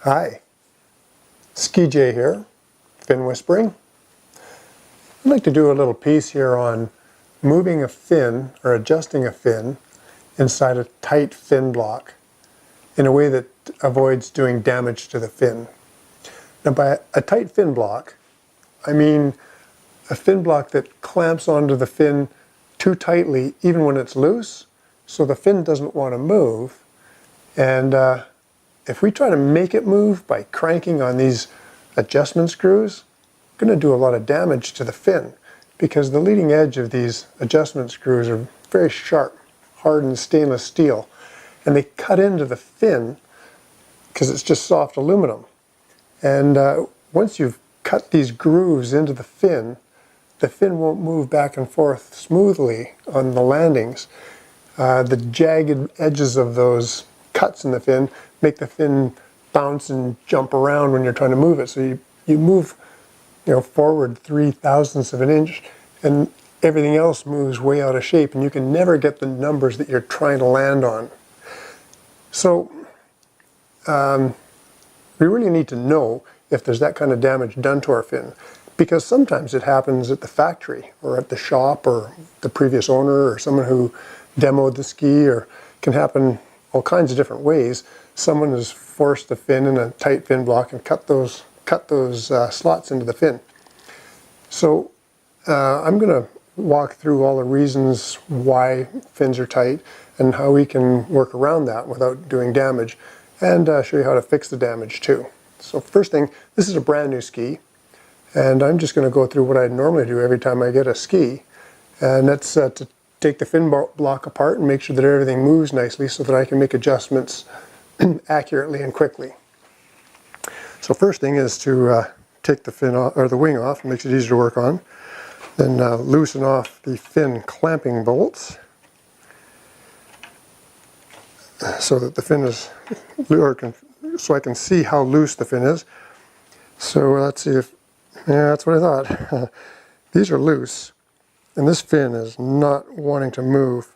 Hi, Ski J here, Fin Whispering. I'd like to do a little piece here on moving a fin or adjusting a fin inside a tight fin block in a way that avoids doing damage to the fin. Now by a tight fin block, I mean a fin block that clamps onto the fin too tightly even when it's loose, so the fin doesn't want to move. And if we try to make it move by cranking on these adjustment screws, we're going to do a lot of damage to the fin because the leading edge of these adjustment screws are very sharp, hardened stainless steel, and they cut into the fin because it's just soft aluminum. And once you've cut these grooves into the fin won't move back and forth smoothly on the landings. The jagged edges of those cuts in the fin make the fin bounce and jump around when you're trying to move it. So you move forward 0.003 of an inch and everything else moves way out of shape and you can never get the numbers that you're trying to land on. So we really need to know if there's that kind of damage done to our fin, because sometimes it happens at the factory or at the shop or the previous owner or someone who demoed the ski, or can happen all kinds of different ways. Someone has forced the fin in a tight fin block and cut those slots into the fin. So I'm going to walk through all the reasons why fins are tight and how we can work around that without doing damage, and show you how to fix the damage too. So first thing, this is a brand new ski, and I'm just going to go through what I normally do every time I get a ski, and that's to take the fin block apart and make sure that everything moves nicely so that I can make adjustments accurately and quickly. So first thing is to take the fin off, or the wing off. It makes it easier to work on. Then loosen off the fin clamping bolts so that the fin is, so I can see how loose the fin is. So let's see if, yeah, that's what I thought. These are loose, and this fin is not wanting to move.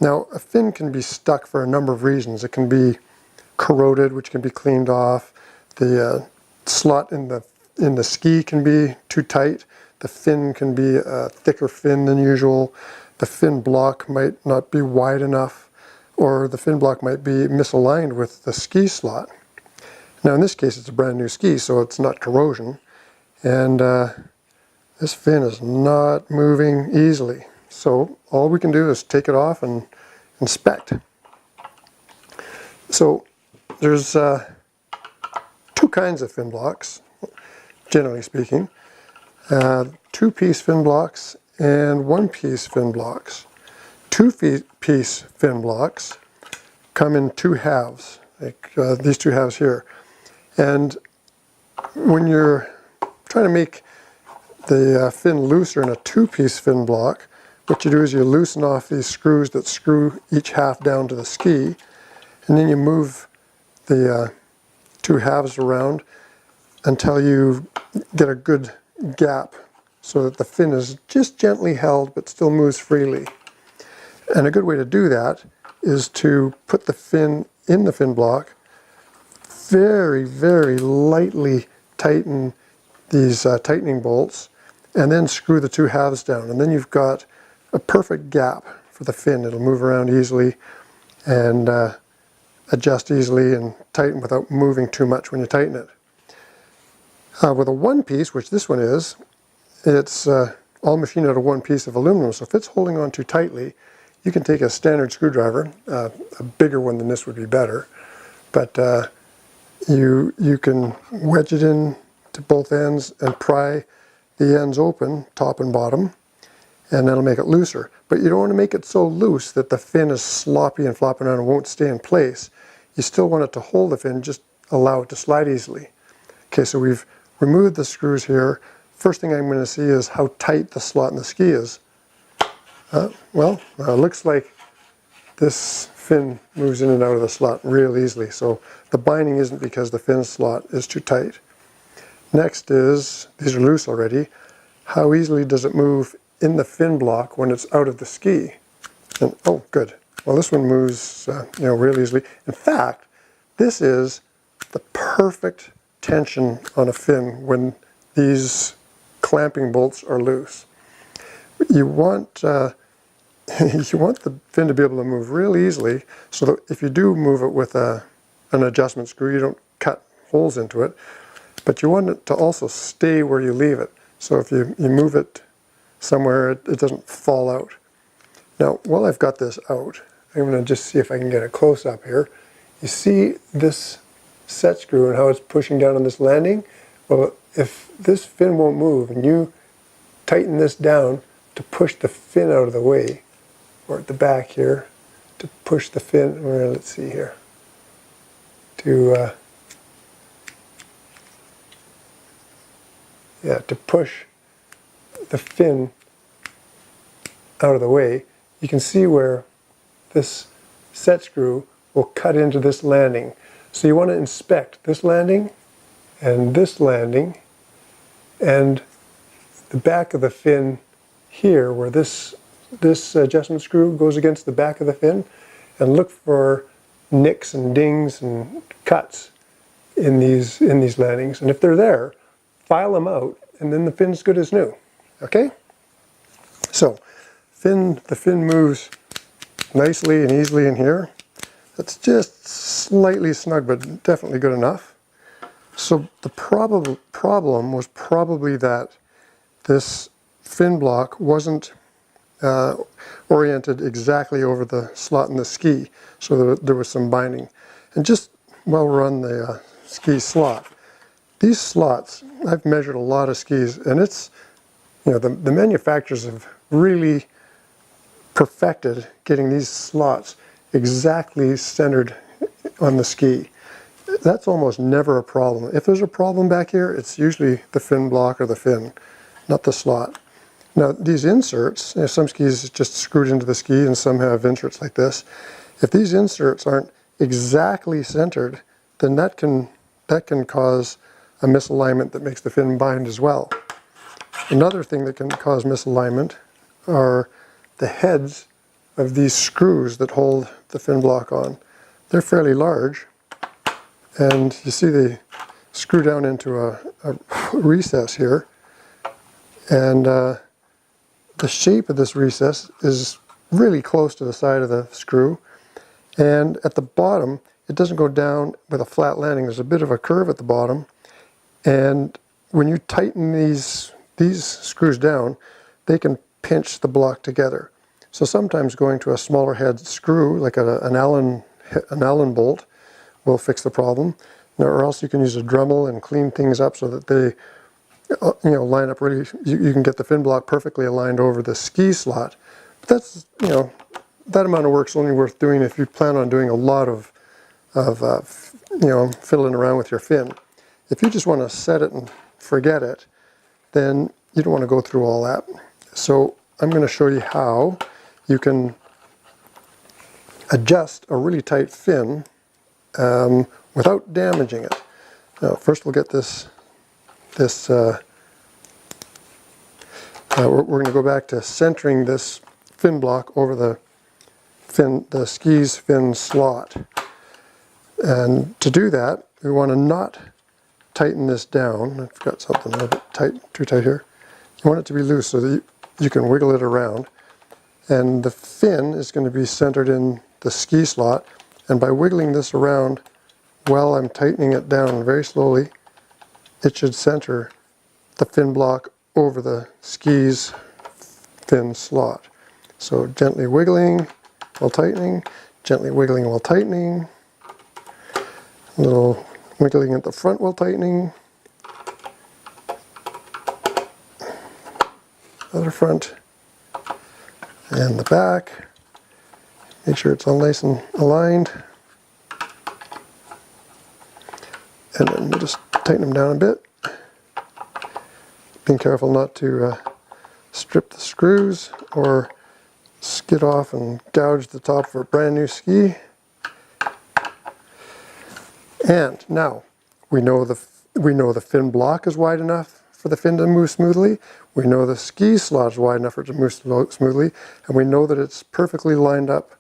Now, a fin can be stuck for a number of reasons. It can be corroded, which can be cleaned off. The slot in the ski can be too tight. The fin can be a thicker fin than usual. The fin block might not be wide enough, or the fin block might be misaligned with the ski slot. Now in this case it's a brand new ski, so it's not corrosion, and this fin is not moving easily. So all we can do is take it off and inspect. So there's two kinds of fin blocks, generally speaking. Two-piece fin blocks and one-piece fin blocks. Two-piece fin blocks come in two halves, like these two halves here. And when you're trying to make the fin looser in a two-piece fin block, what you do is you loosen off these screws that screw each half down to the ski, and then you move the two halves around until you get a good gap so that the fin is just gently held but still moves freely. And a good way to do that is to put the fin in the fin block, very, very lightly tighten these tightening bolts, and then screw the two halves down. And then you've got a perfect gap for the fin. It'll move around easily and adjust easily and tighten without moving too much when you tighten it. With a one piece, which this one is, it's all machined out of one piece of aluminum, so if it's holding on too tightly, you can take a standard screwdriver, a bigger one than this would be better, but you can wedge it in to both ends and pry the ends open, top and bottom, and that'll make it looser. But you don't want to make it so loose that the fin is sloppy and flopping around and won't stay in place. You still want it to hold the fin, just allow it to slide easily. Okay, so we've removed the screws here. First thing I'm going to see is how tight the slot in the ski is. Looks like this fin moves in and out of the slot real easily, so the binding isn't because the fin slot is too tight. Next is, these are loose already, how easily does it move in the fin block when it's out of the ski? And, oh, good. Well, this one moves real easily. In fact, this is the perfect tension on a fin when these clamping bolts are loose. You want you want the fin to be able to move real easily, so that if you do move it with an adjustment screw, you don't cut holes into it. But you want it to also stay where you leave it. So if you move it somewhere, it doesn't fall out. Now, while I've got this out, I'm going to just see if I can get a close-up here. You see this set screw and how it's pushing down on this landing? Well, if this fin won't move and you tighten this down to push the fin out of the way, or at the back here, to push the fin, or let's see here, to push the fin out of the way, you can see where this set screw will cut into this landing. So you want to inspect this landing, and the back of the fin here, where this adjustment screw goes against the back of the fin, and look for nicks and dings and cuts in these landings. And if they're there, file them out, and then the fin's good as new. Okay? So, the fin moves nicely and easily in here. It's just slightly snug, but definitely good enough. So the problem was probably that this fin block wasn't oriented exactly over the slot in the ski, so there was some binding. And just while we're on the ski slot, these slots, I've measured a lot of skis, and it's, the manufacturers have really perfected getting these slots exactly centered on the ski. That's almost never a problem. If there's a problem back here, it's usually the fin block or the fin, not the slot. Now these inserts, some skis just screwed into the ski and some have inserts like this. If these inserts aren't exactly centered, then that can cause a misalignment that makes the fin bind as well. Another thing that can cause misalignment are the heads of these screws that hold the fin block on. They're fairly large, and you see they screw down into a recess here, and the shape of this recess is really close to the side of the screw, and at the bottom it doesn't go down with a flat landing. There's a bit of a curve at the bottom, and when you tighten these screws down, they can pinch the block together. So sometimes going to a smaller head screw, like an Allen bolt, will fix the problem. Or else you can use a Dremel and clean things up so that they line up really. You can get the fin block perfectly aligned over the ski slot. But that's, that amount of work's only worth doing if you plan on doing a lot of fiddling around with your fin. If you just want to set it and forget it, then you don't want to go through all that. So I'm going to show you how you can adjust a really tight fin without damaging it. Now, first we'll get we're going to go back to centering this fin block over the ski's fin slot. And to do that, we want to not tighten this down. I've got something a little bit too tight here. You want it to be loose so that you can wiggle it around. And the fin is going to be centered in the ski slot. And by wiggling this around while I'm tightening it down very slowly, it should center the fin block over the ski's fin slot. So gently wiggling while tightening, gently wiggling while tightening, a little wiggling at the front while tightening, other front, and the back. Make sure it's all nice and aligned. And then we'll just tighten them down a bit. Being careful not to strip the screws or skid off and gouge the top of a brand new ski. And now we know the fin block is wide enough for the fin to move smoothly. We know the ski slot is wide enough for it to move smoothly, and we know that it's perfectly lined up,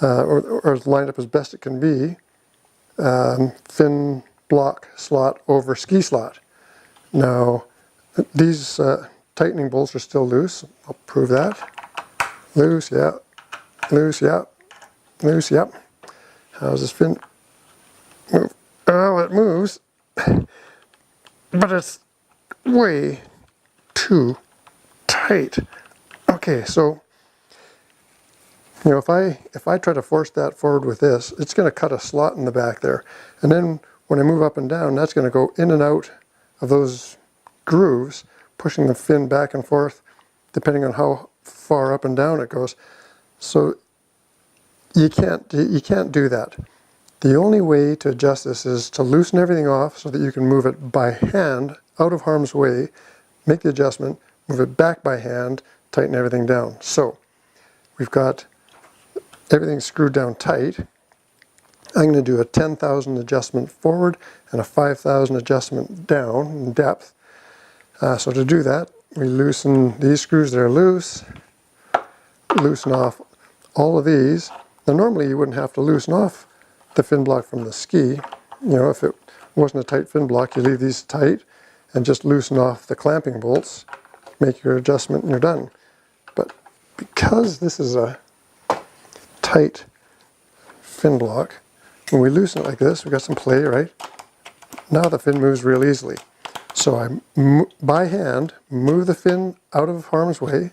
or lined up as best it can be. fin block slot over ski slot. Now these tightening bolts are still loose. I'll prove that. Loose, yeah. Loose, yeah. Loose, yep. How does this fin move? Oh, it moves, but it's way too tight. Okay, so if I try to force that forward with this, it's going to cut a slot in the back there, and then when I move up and down, that's going to go in and out of those grooves, pushing the fin back and forth depending on how far up and down it goes. So you can't do that. The only way to adjust this is to loosen everything off so that you can move it by hand out of harm's way, make the adjustment, move it back by hand, tighten everything down. So we've got everything screwed down tight. I'm going to do a 10,000 adjustment forward and a 5,000 adjustment down in depth. So to do that, we loosen these screws that are loose, loosen off all of these. Now normally you wouldn't have to loosen off the fin block from the ski. If it wasn't a tight fin block, you leave these tight and just loosen off the clamping bolts, make your adjustment, and you're done. But because this is a tight fin block, when we loosen it like this, we've got some play, right? Now the fin moves real easily. So I, by hand, move the fin out of harm's way.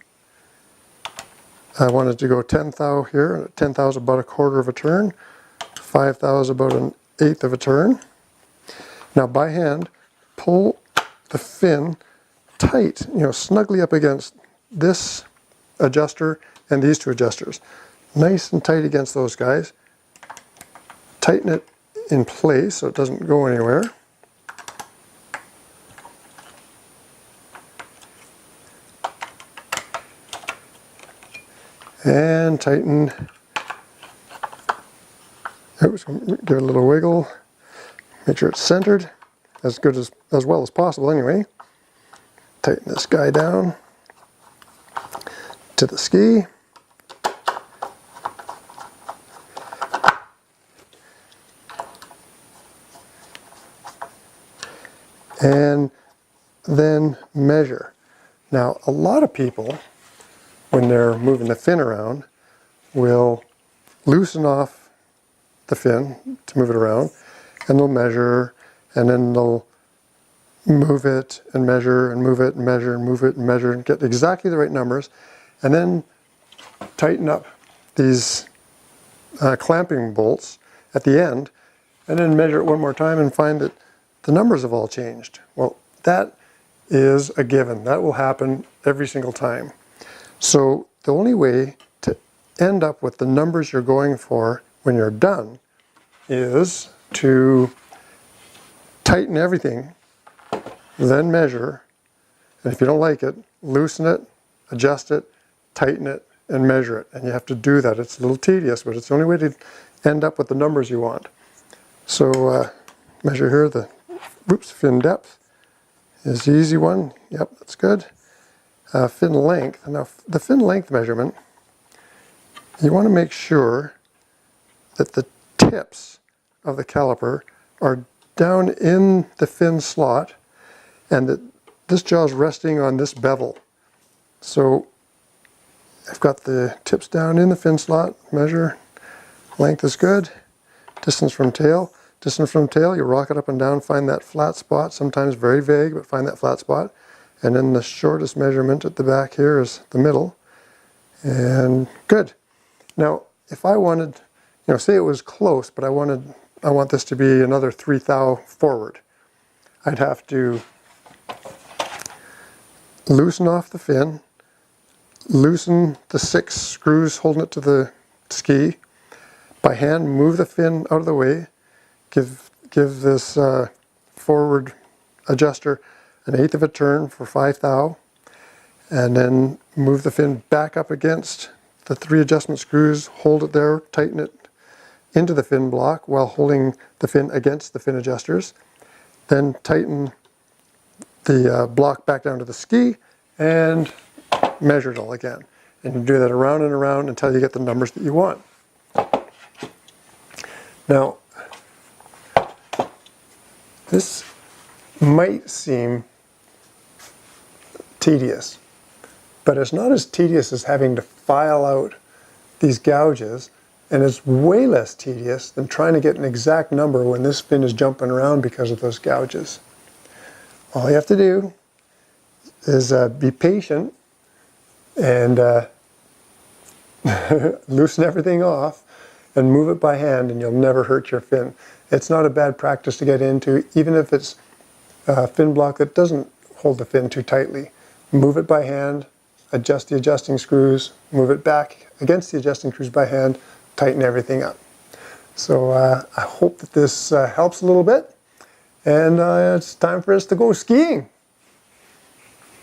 I wanted to go 10 thou here, 10 thou is about a quarter of a turn, 5 thou is about an eighth of a turn. Now by hand, pull the fin tight, snugly up against this adjuster and these two adjusters. Nice and tight against those guys. Tighten it in place so it doesn't go anywhere. And tighten. Oops, give it a little wiggle. Make sure it's centered as well as possible anyway. Tighten this guy down to the ski. And then measure. Now, a lot of people, when they're moving the fin around, will loosen off the fin to move it around, and they'll measure, and then they'll move it and measure and move it and measure and move it and measure and get exactly the right numbers, and then tighten up these clamping bolts at the end, and then measure it one more time and find that the numbers have all changed. Well, that is a given. That will happen every single time. So the only way to end up with the numbers you're going for when you're done is to tighten everything, then measure, and if you don't like it, loosen it, adjust it, tighten it, and measure it. And you have to do that. It's a little tedious, but it's the only way to end up with the numbers you want. So measure here the fin depth is the easy one. Yep, that's good. Fin length. Now, the fin length measurement, you want to make sure that the tips of the caliper are down in the fin slot and that this jaw is resting on this bevel. So I've got the tips down in the fin slot. Measure. Length is good. Distance from tail. Distance from tail, you rock it up and down, find that flat spot, sometimes very vague, but find that flat spot. And then the shortest measurement at the back here is the middle. And good. Now, if I wanted, say it was close, but I want this to be another 3 thou forward, I'd have to loosen off the fin, loosen the 6 screws holding it to the ski, by hand move the fin out of the way, give this forward adjuster an eighth of a turn for 5 thou, and then move the fin back up against the 3 adjustment screws, hold it there, tighten it into the fin block while holding the fin against the fin adjusters, then tighten the block back down to the ski and measure it all again. And you do that around and around until you get the numbers that you want. Now, This might seem tedious, but it's not as tedious as having to file out these gouges, and it's way less tedious than trying to get an exact number when this fin is jumping around because of those gouges. All you have to do is be patient and loosen everything off and move it by hand, and you'll never hurt your fin. It's not a bad practice to get into, even if it's a fin block that doesn't hold the fin too tightly. Move it by hand, adjust the adjusting screws, move it back against the adjusting screws by hand, tighten everything up. So I hope that this helps a little bit, and it's time for us to go skiing.